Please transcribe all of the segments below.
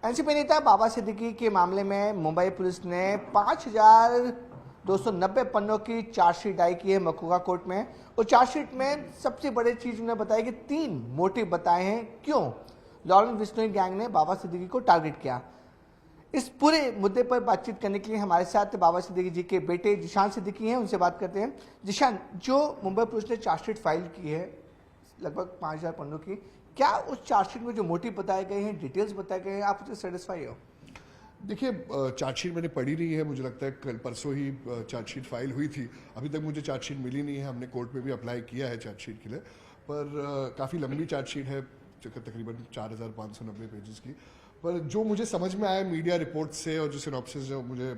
NCP नेता बाबा सिद्दीकी के मामले में मुंबई पुलिस ने 5,290 पन्नों की चार्जशीट दायर की है मकोका कोर्ट में। और चार्जशीट में सबसे बड़ी चीज उन्हें बताई कि 3 मोटिव बताए हैं क्यों लॉरेंस बिश्नोई गैंग ने बाबा सिद्दीकी को टारगेट किया। इस पूरे मुद्दे पर बातचीत करने के लिए हमारे साथ बाबा सिद्दीकी जी के बेटे जिशान सिद्दीकी हैं, उनसे बात करते हैं। जिशान, जो मुंबई पुलिस ने चार्जशीट फाइल की है लगभग 5,000 पन्नों की, क्या उस चार्जशीट में जो मोटिव बताए गए हैं, डिटेल्स बताए गए हैं, आप उससे सेटिस्फाई हो? देखिए, चार्जशीट मैंने पढ़ी नहीं है, मुझे लगता है कल परसों ही चार्जशीट फाइल हुई थी। अभी तक मुझे चार्जशीट मिली नहीं है। हमने कोर्ट में भी अप्लाई किया है चार्जशीट के लिए, पर काफ़ी लंबी चार्जशीट है, तकरीबन 4,590 पेजेस की। पर जो मुझे समझ में आया मीडिया रिपोर्ट से और जो सिनॉप्सिस जो मुझे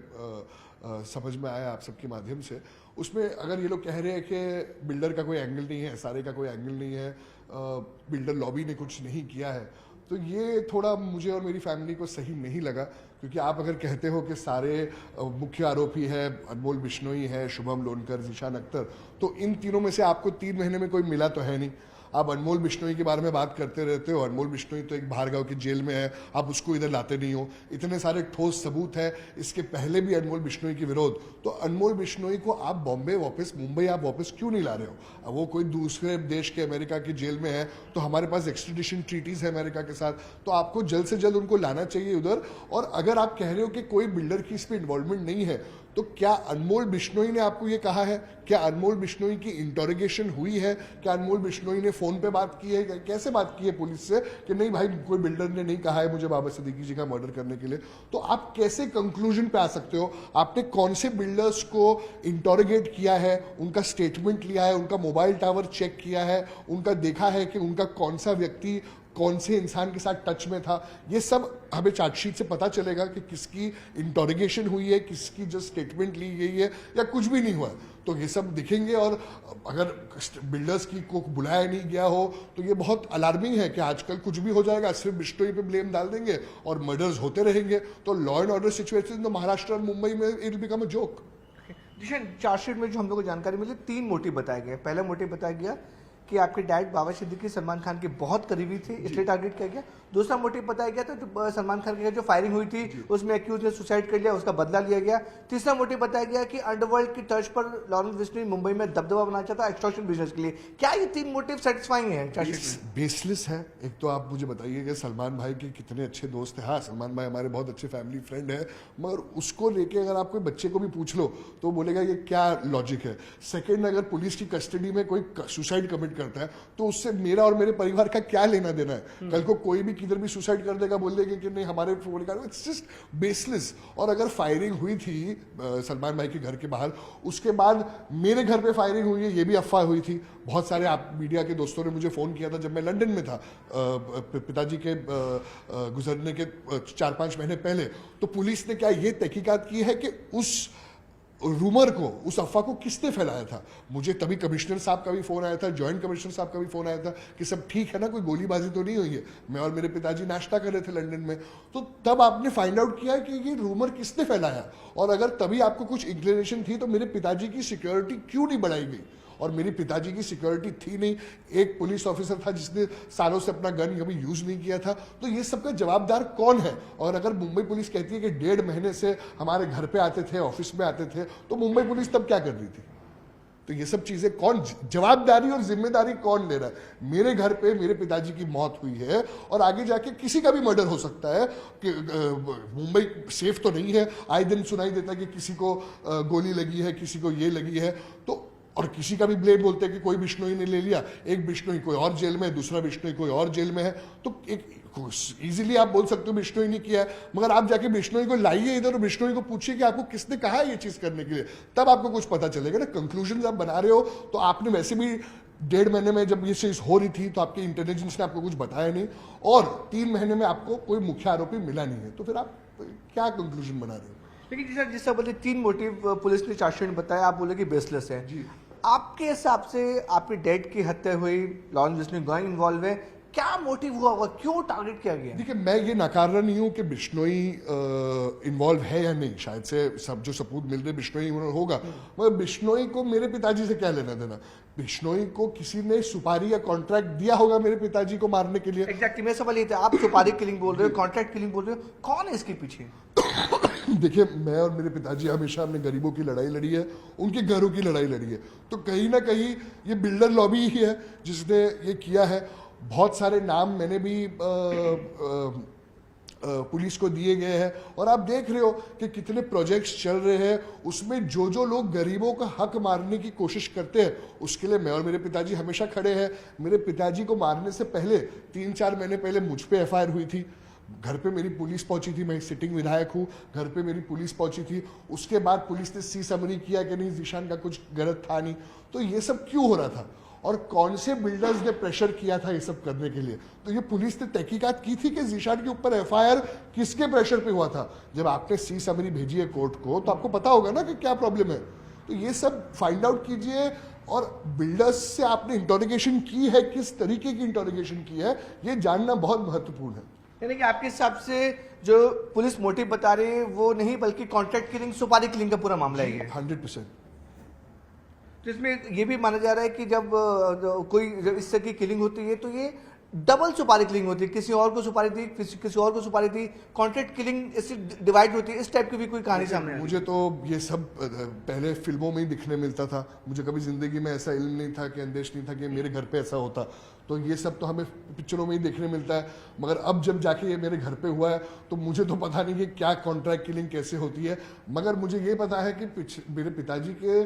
समझ में आया आप सबके माध्यम से, उसमें अगर ये लोग कह रहे हैं कि बिल्डर का कोई एंगल नहीं है, एसआरए का कोई एंगल नहीं है, बिल्डर लॉबी ने कुछ नहीं किया है, तो ये थोड़ा मुझे और मेरी फैमिली को सही नहीं लगा। क्योंकि आप अगर कहते हो कि सारे मुख्य आरोपी है अनमोल बिश्नोई है, शुभम लोनकर, ज़ीशान अख्तर, तो इन तीनों में से आपको 3 महीने में कोई मिला तो है नहीं। आप अनमोल बिश्नोई के बारे में बात करते रहते हो। अनमोल बिश्नोई तो एक बाहर गांव की जेल में है, आप उसको इधर लाते नहीं हो। इतने सारे ठोस सबूत है इसके पहले भी अनमोल बिश्नोई के विरोध, तो अनमोल बिश्नोई को आप बॉम्बे वापस, मुंबई आप वापस क्यों नहीं ला रहे हो? अब वो कोई दूसरे देश के, अमेरिका की जेल में है, तो हमारे पास एक्सट्रेडिशन ट्रीटीज है अमेरिका के साथ, तो आपको जल्द से जल्द उनको लाना चाहिए उधर। और अगर आप कह रहे हो कि कोई बिल्डर की इसमें इन्वॉल्वमेंट नहीं है, तो क्या अनमोल बिश्नोई ने आपको ये कहा है? क्या अनमोल बिश्नोई की इंटरोगेशन हुई है? क्या अनमोल बिश्नोई ने फोन पे बात की है? कैसे बात की है पुलिस से कि नहीं भाई, कोई बिल्डर ने नहीं कहा है मुझे बाबा सिद्दीकी जी का मर्डर करने के लिए? तो आप कैसे कंक्लूजन पे आ सकते हो? आपने कौन से बिल्डर्स को इंटरोगेट किया है, उनका स्टेटमेंट लिया है, उनका मोबाइल टावर चेक किया है, उनका देखा है कि उनका कौन सा व्यक्ति कौन से इंसान के साथ टच में था? ये सब हमें चार्जशीट से पता चलेगा कि किसकी इंटरोगेशन हुई है, किसकी जो स्टेटमेंट ली गई है, या कुछ भी नहीं हुआ। तो ये सब दिखेंगे। और अगर बिल्डर्स की को बुलाया नहीं गया हो तो ये बहुत अलार्मिंग है कि आजकल कुछ भी हो जाएगा, सिर्फ बिश्नोई पे ब्लेम डाल देंगे और मर्डर्स होते रहेंगे। तो लॉ एंड ऑर्डर सिचुएशन तो महाराष्ट्र और मुंबई में it will become a joke. Chargesheet में जो हम लोग को जानकारी मिली, 3 मोटिव बताए गए। पहला मोटिव बताया गया कि आपके डैड बाबा सिद्दीकी सलमान खान के बहुत करीबी थे, इसलिए टारगेट किया गया। दूसरा मोटिव बताया गया था जो सलमान खान के जो फायरिंग हुई थी उसमें एक्यूज ने सुसाइड कर लिया, उसका बदला लिया गया। तीसरा मोटिव बताया गया कि अंडरवर्ल्ड की तर्ज पर लॉरेंस बिश्नोई मुंबई में दबदबा बनाना चाहता है एक्सटॉर्शन बिजनेस के लिए। क्या ये 3 मोटिव सेटिस्फाइंग है? बेसलेस है। एक तो आप मुझे बताइए कि सलमान भाई के कितने अच्छे दोस्त हैं। हाँ, सलमान भाई हमारे बहुत अच्छे फैमिली फ्रेंड है, मगर उसको लेके अगर आप कोई बच्चे को भी पूछ लो तो बोलेगा ये क्या लॉजिक है? सेकेंड, अगर पुलिस की कस्टडी में कोई सुसाइड कमिट करता है तो उससे मेरा और मेरे परिवार का क्या लेना देना है? कल को कोई भी किधर भी सुसाइड कर देगा, बोल देगा कि नहीं हमारे परिवार, इट्स जस्ट बेसलेस। और अगर फायरिंग हुई थी सलमान भाई के घर के बाहर, उसके बाद मेरे घर पे फायरिंग हुई है, ये भी अफवाह हुई थी। बहुत सारे आप मीडिया के दोस्तों ने मुझे फोन किया था जब मैं लंदन में था पिताजी के गुजरने के 4-5 महीने पहले। तो पुलिस ने क्या ये तहकीकात की है कि उस रूमर को, उस अफवाह को किसने फैलाया था? मुझे तभी कमिश्नर साहब का भी फोन आया था, जॉइंट कमिश्नर साहब का भी फोन आया था कि सब ठीक है ना, कोई गोलीबाजी तो नहीं हुई है। मैं और मेरे पिताजी नाश्ता कर रहे थे लंदन में, तो तब आपने फाइंड आउट किया कि ये रूमर किसने फैलाया। और अगर तभी आपको कुछ इंक्लिनेशन थी तो मेरे पिताजी की सिक्योरिटी क्यों नहीं बढ़ाई गई? और मेरी पिताजी की सिक्योरिटी थी नहीं, एक पुलिस ऑफिसर था जिसने सालों से अपना गन कभी यूज नहीं किया था। तो ये सबका जवाबदार कौन है? और अगर मुंबई पुलिस कहती है कि 1.5 महीने से हमारे घर पे आते थे, ऑफिस में आते थे, तो मुंबई पुलिस तब क्या कर रही थी? तो ये सब चीजें कौन, जवाबदारी और जिम्मेदारी कौन ले रहा है? मेरे घर पे मेरे पिताजी की मौत हुई है और आगे जाके किसी का भी मर्डर हो सकता है। कि मुंबई सेफ तो नहीं है। आए दिन सुनाई देता है कि किसी को गोली लगी है, किसी को ये लगी है, तो और किसी का भी ब्लेम बोलते हैं कि कोई बिश्नोई ने ले लिया, एक बिश्नोई कोई और जेल में है, दूसरा बिश्नोई कोई और जेल में है। तो एक इजीली आप बोल सकते हो बिश्नोई ने किया है, मगर आप जाके बिश्नोई को लाइए इधर और बिश्नोई को पूछिए कि आपको किसने कहा है ये चीज करने के लिए, तब आपको कुछ पता चलेगा ना। कंक्लूजन आप बना रहे हो तो आपने वैसे भी 1.5 महीने में जब ये चीज हो रही थी तो आपके इंटेलिजेंस ने आपको कुछ बताया नहीं, और 3 महीने में आपको कोई मुख्य आरोपी मिला नहीं है, तो फिर आप क्या कंक्लूजन बना रहे हो? लेकिन जिस बोलते 3 मोटिव पुलिस ने चार्जशीट में बताया, आप बोले कि बेसलेस है। आपके हिसाब से आपके डैड की हत्या हुई, लॉरेंस बिश्नोई गैंग इन्वॉल्व है, क्या मोटिव हुआ होगा, क्यों टारगेट किया गया? देखिए, मैं ये नकार रहा नहीं हूँ कि बिश्नोई इन्वॉल्व है या नहीं, शायद से सब जो सबूत मिल रहे बिश्नोई होगा, मगर बिश्नोई को मेरे पिताजी से क्या लेना देना? बिश्नोई को किसी ने सुपारी या कॉन्ट्रैक्ट दिया होगा मेरे पिताजी को मारने के लिए। एग्जैक्टली, मेरा सवाल ये था, आप सुपारी किलिंग बोल रहे हो, कॉन्ट्रैक्ट किलिंग बोल रहे हो, कौन है इसके पीछे? देखिए, मैं और मेरे पिताजी हमेशा हमने गरीबों की लड़ाई लड़ी है, उनके घरों की लड़ाई लड़ी है, तो कहीं ना कहीं ये बिल्डर लॉबी ही है जिसने ये किया है। बहुत सारे नाम मैंने भी पुलिस को दिए गए हैं, और आप देख रहे हो कि कितने प्रोजेक्ट्स चल रहे हैं, उसमें जो जो लोग गरीबों का हक मारने की कोशिश करते हैं उसके लिए मैं और मेरे पिताजी हमेशा खड़े हैं। मेरे पिताजी को मारने से पहले 3-4 महीने पहले मुझ पे एफआईआर हुई थी, घर पे मेरी पुलिस पहुंची थी, मैं सिटिंग विधायक हूँ, घर पे मेरी पुलिस पहुंची थी, उसके बाद पुलिस ने सी समरी किया कि नहीं, जीशान का कुछ गलत था नहीं। तो ये सब क्यों हो रहा था और कौन से बिल्डर्स ने प्रेशर किया था ये सब करने के लिए? तो ये पुलिस ने तहकीकात की थी कि जीशान के ऊपर एफआईआर किसके प्रेशर पे हुआ था। जब आपने सी समरी भेजी है कोर्ट को तो आपको पता होगा ना कि क्या प्रॉब्लम है। तो ये सब फाइंड आउट कीजिए, और बिल्डर्स से आपने इंटरोगेशन की है, किस तरीके की इंटरोगेशन की है, ये जानना बहुत महत्वपूर्ण है। यानी कि आपके हिसाब से जो पुलिस मोटिव बता रही है वो नहीं, बल्कि कॉन्ट्रैक्ट किलिंग, सुपारी किलिंग का पूरा मामला है ये। 100%। तो इसमें ये भी माना जा रहा है कि जब कोई जब इस तरह की किलिंग होती है तो ये डबल सुपारी किलिंग होती है, किसी और को सुपारी दी, किसी और को सुपारी दी, कॉन्ट्रैक्ट किलिंग इससे डिवाइड होती है। इस टाइप की भी कोई कहानी सामने आई है? मुझे तो ये सब पहले फिल्मों में ही दिखने मिलता था, मुझे कभी जिंदगी में ऐसा इल्म नहीं था, कि अंदेश नहीं था कि मेरे घर पे ऐसा होता। तो ये सब तो हमें पिक्चरों में ही देखने मिलता है, मगर अब जब जाके ये मेरे घर पे हुआ है तो मुझे तो पता नहीं कि क्या कॉन्ट्रैक्ट किलिंग कैसे होती है। मगर मुझे ये पता है कि मेरे पिताजी के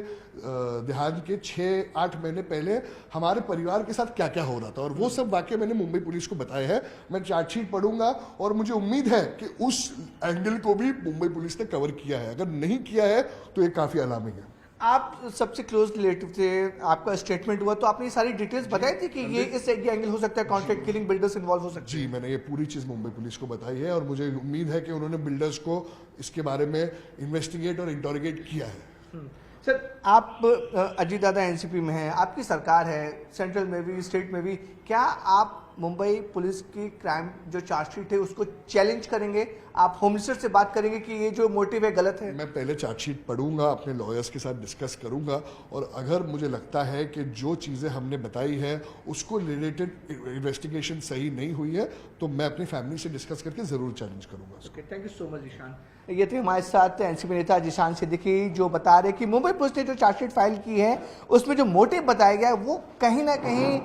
देहांत के 6-8 महीने पहले हमारे परिवार के साथ क्या क्या हो रहा था, और वो सब वाकई मैंने मुंबई पुलिस को बताया है। मैं चार्जशीट पढ़ूंगा और मुझे उम्मीद है कि उस एंगल को भी मुंबई पुलिस ने कवर किया है। अगर नहीं किया है तो ये काफी अलार्मिंग है। आप सबसे क्लोज रिलेटिव थे, आपका स्टेटमेंट हुआ तो आपने ये सारी डिटेल्स बताई थी कि ये इस एंगल हो सकता है, कॉन्ट्रैक्ट किलिंग, बिल्डर्स इन्वॉल्व हो सकते हैं? जी, मैंने ये पूरी चीज मुंबई पुलिस को बताई है, और मुझे उम्मीद है कि उन्होंने बिल्डर्स को इसके बारे में इन्वेस्टिगेट और इंटरोगेट किया है। सर, आप अजीत दादा एनसीपी में हैं, आपकी सरकार है, सेंट्रल में भी, स्टेट में भी, क्या आप मुंबई पुलिस की क्राइम जो चार्जशीट है उसको चैलेंज करेंगे? आप होम मिनिस्टर से बात करेंगे कि ये जो मोटिव है गलत है? मैं पहले चार्जशीट पढ़ूंगा, अपने लॉयर्स के साथ डिस्कस करूंगा, और अगर मुझे लगता है कि जो चीज़ें हमने बताई है उसको रिलेटेड इन्वेस्टिगेशन सही नहीं हुई है तो मैं अपनी फैमिली से डिस्कस करके ज़रूर चैलेंज करूंगा। Okay, thank you so much Zeeshan. ये थे हमारे साथ एनसीपी नेता जिशान सिद्दीकी, जो बता रहे कि मुंबई पुलिस ने जो चार्जशीट फाइल की है उसमें जो मोटिव बताया गया है वो कहीं ना कहीं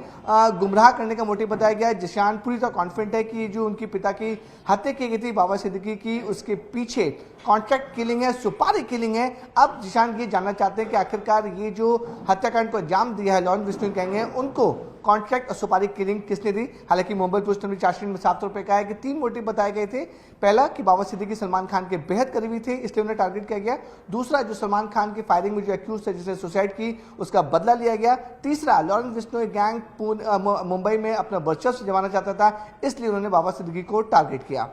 गुमराह करने का मोटिव बताया गया है। जिशान पूरी तरह कॉन्फिडेंट है कि जो उनके पिता की हत्या की गई थी बाबा सिद्दीकी की, उसके पीछे कॉन्ट्रैक्ट किलिंग है, सुपारी किलिंग है। अब जिशान ये जानना चाहते हैं कि आखिरकार ये जो हत्याकांड को अंजाम दिया है लॉरेंस बिश्नोई गैंग है, उनको कॉन्ट्रैक्ट और सुपारी किलिंग किसने दी? हालांकि मुंबई पुलिस ने चार्जशीट में साफ तौर पर कहा है कि 3 मोटिव बताए गए थे। पहला कि बाबा सिद्दीकी सलमान खान के बेहद करीबी थे, इसलिए उन्हें टारगेट किया गया। दूसरा, जो सलमान खान की फायरिंग में जो एक्यूज थे जिसने सुसाइड की, उसका बदला लिया गया। तीसरा, लॉरेंस बिश्नोई गैंग मुंबई में अपना वर्चस्व जमाना चाहता था, इसलिए उन्होंने बाबा सिद्दीकी को टारगेट किया।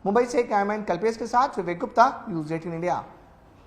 मुंबई से कैमरामैन कल्पेश के साथ विवेक गुप्ता, न्यूज़ 18 इंडिया।